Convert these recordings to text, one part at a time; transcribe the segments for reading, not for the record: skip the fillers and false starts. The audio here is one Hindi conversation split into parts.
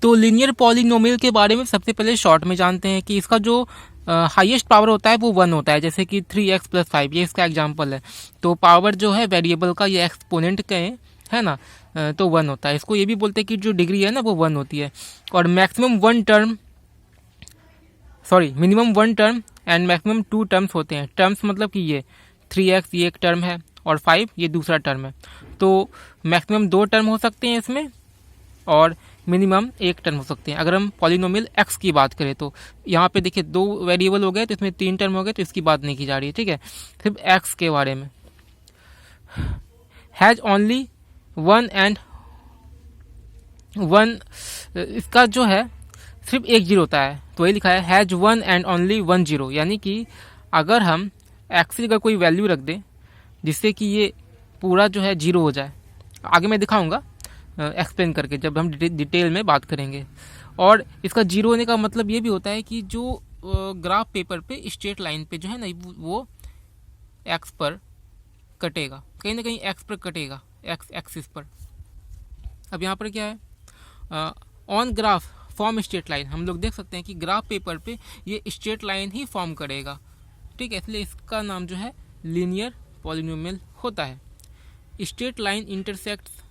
तो लीनियर पॉलिनोमियल के बारे में सबसे पहले शॉर्ट में जानते हैं कि इसका जो हाईएस्ट पावर होता है वो 1 होता है, जैसे कि 3x + 5, ये इसका एग्जांपल है। तो पावर जो है वेरिएबल का, ये एक्सपोनेंट का है ना, तो 1 होता है। इसको ये भी बोलते हैं कि जो डिग्री है ना वो 1 होती है। और minimum 1 term and maximum 2 terms होते हैं। टर्म्स मतलब कि ये 3x ये एक टर्म है और 5 ये दूसरा टर्म है। तो मैक्सिमम 2 टर्म हो सकते हैं इसमें और मिनिमम 1 टर्म हो सकते हैं। अगर हम पॉलिनोमियल x की बात करें तो यहाँ पे देखिए 2 वेरिएबल हो गए तो इसमें 3 टर्म हो गए, तो इसकी बात नहीं की जा रही है, ठीक है। सिर्फ x के बारे में। हैज ओनली 1 एंड 1, इसका जो है सिर्फ एक जीरो होता है, तो वही लिखा है हैज 1 एंड ओनली 1 जीरो। यानी कि अगर हम x की कोई वैल्यू रख दें जिससे कि ये पूरा जो है जीरो हो जाए, आगे मैं दिखाऊंगा एक्सप्लेन करके जब हम डिटेल में बात करेंगे। और इसका जीरो होने का मतलब ये भी होता है कि जो ग्राफ पेपर पे स्ट्रेट लाइन पे जो है ना वो एक्स पर कटेगा, कहीं ना कहीं एक्स पर कटेगा, एक्स एक्सिस पर। अब यहाँ पर क्या है, on graph form straight line, हम लोग देख सकते हैं कि ग्राफ पेपर पे ये स्ट्रेट लाइन ही फॉर्म करेगा, ठीक है। इसलिए इसका नाम जो है लीनियर पॉलिनोमियल होता है। Straight line intersects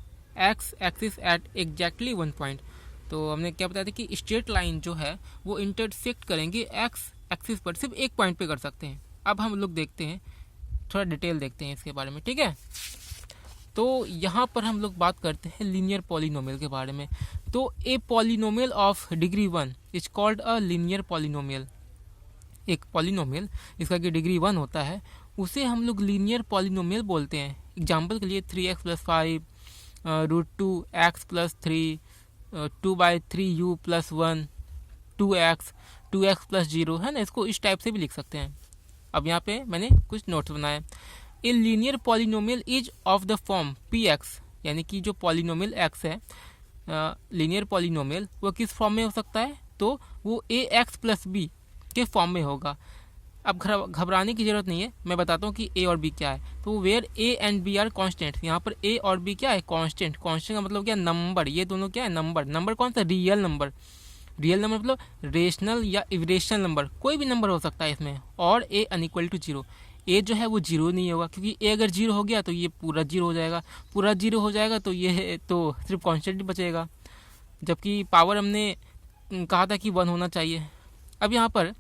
x axis at exactly 1 point. तो हमने क्या बताया था कि स्ट्रेट लाइन जो है वो इंटरसेक्ट करेंगे एक्स एक्सिस पर, सिर्फ एक पॉइंट पे कर सकते हैं। अब हम लोग देखते हैं, थोड़ा डिटेल देखते हैं इसके बारे में, ठीक है। तो यहाँ पर हम लोग बात करते हैं लीनियर पॉलिनोमियल के बारे में। तो a polynomial of degree 1 is called a linear polynomial. एक पॉलिनोमियल इसका कि डिग्री 1 होता है उसे हम लोग लीनियर पॉलिनोमियल बोलते हैं। एग्जाम्पल के लिए 3x + 5 √2x + 3 2/3u + 1 2x 2x + 0 है ना, इसको इस टाइप से भी लिख सकते हैं। अब यहाँ पे मैंने कुछ नोट्स बनाए। A linear polynomial is of the form px, यानी कि जो पॉलिनोमियल x है, लीनियर पॉलिनोमियल, वो किस फॉर्म में हो सकता है, तो वो ax + b के फॉर्म में होगा। अब घबराने की जरूरत नहीं है, मैं बताता हूँ कि ए और बी क्या है। तो where A and B are constant, यहाँ पर ए और बी क्या है, कांस्टेंट। कांस्टेंट का मतलब क्या, नंबर। ये दोनों क्या है, नंबर। नंबर कौन सा, रियल नंबर। रियल नंबर मतलब रेशनल या इरेशनल नंबर, कोई भी नंबर हो सकता है इसमें। और ए अनइक्वल टू 0, ए जो है वो 0 नहीं होगा, क्योंकि ए अगर 0 हो गया तो ये पूरा 0 हो जाएगा, पूरा 0 हो जाएगा तो ये तो सिर्फ कांस्टेंट ही बचेगा, जबकि पावर हमने कहा था कि 1 होना चाहिए। अब यहाँ पर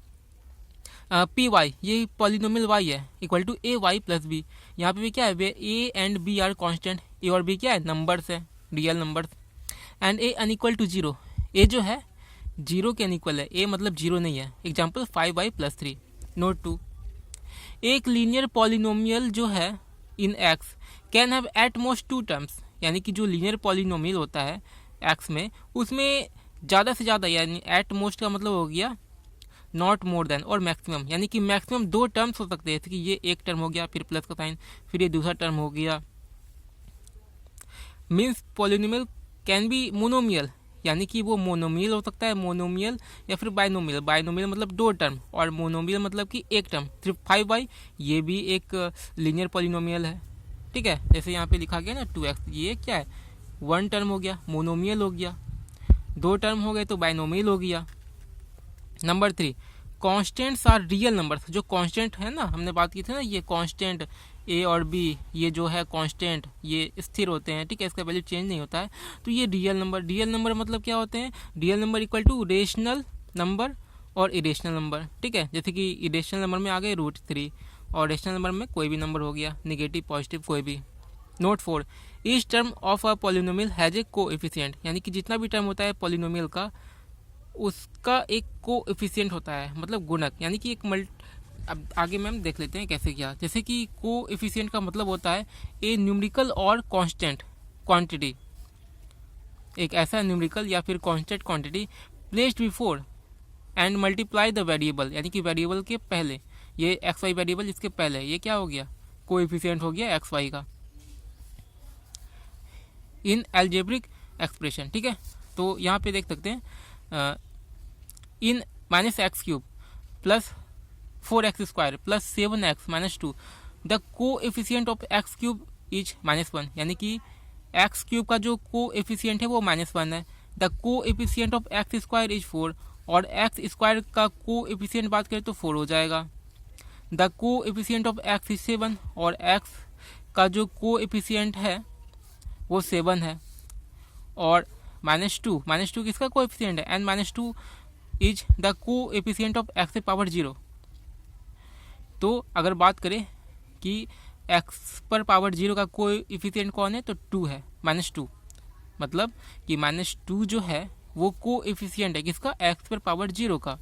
पी वाई, ये पॉलिनोमियल वाई है, equal to a y + b. यहाँ पे भी क्या है, where a and B are constant, a और बी क्या है, नंबर्स है, real numbers. And a unequal to 0, a जो है 0 के अनइक्वल है, ए मतलब 0 नहीं है। Example 5y + 3। नोट 2, एक लीनियर पॉलिनोमियल जो है इन x can have at most 2 terms, यानी कि जो लीनियर पॉलिनोमियल होता है x में, उसमें ज़्यादा से ज़्यादा, यानी एट मोस्ट का मतलब हो गया नॉट मोर देन, और मैक्सिमम, यानी कि मैक्सिमम 2 टर्म्स हो सकते हैं। जैसे कि ये एक टर्म हो गया, फिर प्लस का साइन, फिर ये दूसरा टर्म हो गया। Means polynomial can be monomial, यानी कि वो मोनोमियल हो सकता है, मोनोमियल या फिर बाइनोमियल। बाइनोमियल मतलब 2 टर्म, और मोनोमियल मतलब कि एक टर्म। सिर्फ 5y ये भी एक लीनियर पॉलिनोमियल है, ठीक है। जैसे यहाँ पे लिखा गया ना 2x, ये क्या है, 1 टर्म हो गया, मोनोमियल हो गया। 2 टर्म हो गए तो बाइनोमियल हो गया। Number 3, constants are real numbers. जो कॉन्स्टेंट है ना, हमने बात की थी ना, ये कॉन्स्टेंट ए और बी, ये जो है कॉन्स्टेंट, ये स्थिर होते हैं, ठीक है, इसका वैल्यू चेंज नहीं होता है। तो ये रियल नंबर, रियल नंबर मतलब क्या होते हैं, real number equal to rational number और इरेशनल नंबर, ठीक है। जैसे कि इरेशनल नंबर में आ गए √3 और रेशनल नंबर में कोई भी नंबर हो गया, नेगेटिव पॉजिटिव कोई भी। Note 4, each term of a polynomial has a coefficient, यानी कि जितना भी टर्म होता है पॉलिनोमियल का, उसका एक कोएफिशिएंट होता है, मतलब गुणक, यानी कि एक अब आगे में हम देख लेते हैं कैसे क्या। जैसे कि कोएफिशिएंट का मतलब होता है ए न्यूमेरिकल और कांस्टेंट क्वांटिटी, एक ऐसा न्यूमेरिकल या फिर constant quantity placed before and multiply the variable, यानी कि वेरिएबल के पहले, ये एक्स वाई वेरिएबल इसके पहले, ये क्या हो गया, कोएफिशिएंट हो गया एक्स वाई का, इन अलजेब्रिक एक्सप्रेशन, ठीक है। तो यहाँ पे देख सकते हैं इन -x³ + 4x² + 7x - 2 the coefficient of x³ is -1, यानी कि x³ का जो कोएफिशिएंट है वो -1 है। The coefficient of x square is 4 और एक्स स्क्वायर का कोएफिशिएंट बात करें तो 4 हो जाएगा। The coefficient of x is 7 और एक्स का जो कोएफिशिएंट है वो 7 है। और -2 किसका कोएफिशिएंट है, n-2 is the coefficient of x power 0। तो अगर बात करें कि एक्स पर पावर 0 का कोएफिशिएंट कौन है तो 2 है, -2। मतलब कि -2 जो है वो कोएफिशिएंट है किसका, एक्स पर पावर 0 का।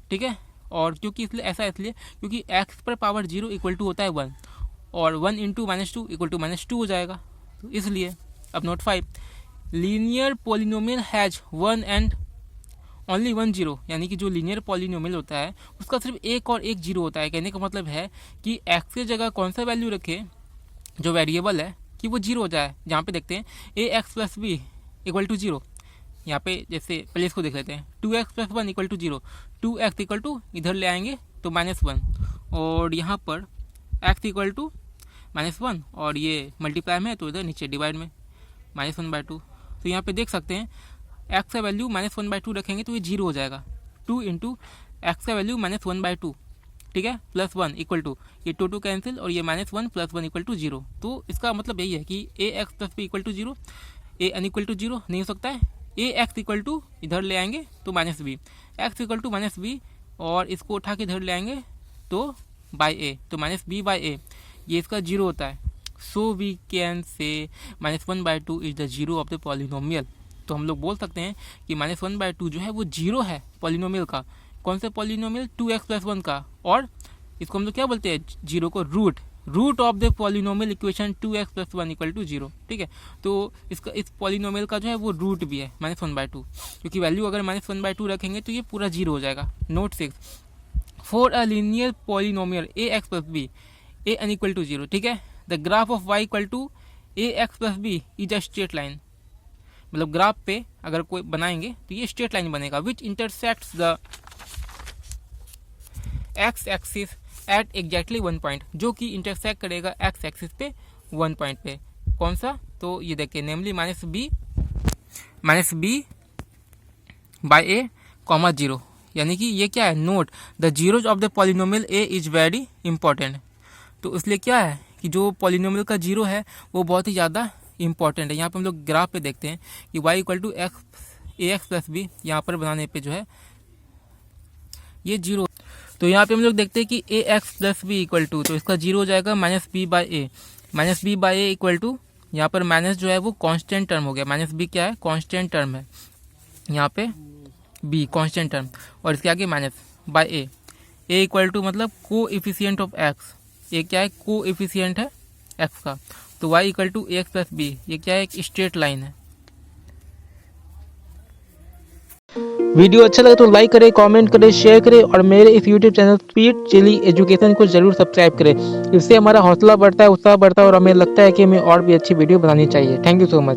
ठीक है, और क्योंकि इसलिए क्योंकि एक्स पर पावर 0 इक्वल टू होता है 1 और 1 इंटू -2 इक्वल टू -2 हो जाएगा। तो इसलिए अब note 5, linear polynomial has 1 and only 1 zero, यानी कि जो लीनियर पॉलिनोमियल होता है उसका सिर्फ एक और एक जीरो होता है। कहने का मतलब है कि एक्स की जगह कौन सा वैल्यू रखे जो वेरिएबल है कि वो जीरो हो जाए। जहाँ पे देखते हैं a x plus b equal to zero, यहाँ पे जैसे पहले इसको देख लेते हैं 2x plus 1 equal to zero, 2x equal to इधर ले आएंगे तो -1 और यहाँ पर x इक्वल टू -1 और ये मल्टीप्लाई में है तो इधर नीचे डिवाइड में -1/2। तो यहाँ पे देख सकते हैं x का वैल्यू -1/2 रखेंगे तो ये जीरो हो जाएगा। 2 इंटू एक्स का वैल्यू -1/2, ठीक है, प्लस 1 इक्वल टू ये 2 कैंसिल और ये -1 प्लस 1 इक्वल टू जीरो। तो इसका मतलब यही है कि a x plus b equal to zero, a n equal to zero नहीं हो सकता है। ए एक्स इक्वल टू इधर ले आएंगे तो -b, x equal to -b और इसको उठा के इधर ले आएंगे तो बाई ए, तो -b/a ये इसका जीरो होता है। So we can say -1/2 is the zero of the polynomial. तो हम लोग बोल सकते हैं कि -1/2 जो है वो जीरो है पॉलिनोमियल का। कौन से पॉलिनोमियल, 2x प्लस 1 का। और इसको हम लोग क्या बोलते हैं, जीरो को root of the polynomial equation 2x plus 1 equal to zero. ठीक है, तो इसका इस पॉलिनोमियल का जो है वो रूट भी है -1/2, क्योंकि वैल्यू अगर -1/2 रखेंगे तो ये पूरा जीरो हो जाएगा। Note 6, for a linear polynomial a x plus b a n equal to zero, ठीक है, the graph of y equal to a x plus b is a straight line. मतलब ग्राफ पे अगर कोई बनाएंगे तो ये स्ट्रेट लाइन बनेगा which intersects the x axis at exactly 1 point, जो कि इंटरसेक्ट करेगा एक्स एक्सिस पे 1 पॉइंट पे। कौन सा, तो ये देखिए नेमली -b/a, (0), यानी कि ये क्या है, note the zeros of the polynomial A is very important. तो इसलिए क्या है कि जो पॉलिनोमियल का जीरो है वो बहुत ही ज़्यादा इंपॉर्टेंट है। यहाँ पर हम लोग ग्राफ पे देखते हैं कि y equal to a x plus b, यहाँ पर बनाने पे जो है ये जीरो। तो यहाँ पे हम लोग देखते हैं कि a x plus b equal to, तो इसका जीरो हो जाएगा -b/a इक्वल टू, यहाँ पर माइनस जो है वो कांस्टेंट टर्म हो गया। -b क्या है, कांस्टेंट टर्म है, यहाँ पे b कांस्टेंट टर्म और इसके आगे -a इक्वल टू मतलब कोएफिशिएंट ऑफ एक्स, ये क्या है, कोएफिशिएंट है एक्स का। तो y equal to a x plus b, ये क्या है, एक स्ट्रेट लाइन है। वीडियो अच्छा लगे तो लाइक करें, कमेंट करें, शेयर करें और मेरे इस YouTube channel speed chilli education को जरूर सब्सक्राइब करें। इससे हमारा हौसला बढ़ता है, उत्साह बढ़ता है और हमें लगता है कि हमें और भी अच्छी वीडियो बनानी चाहिए। Thank you so much.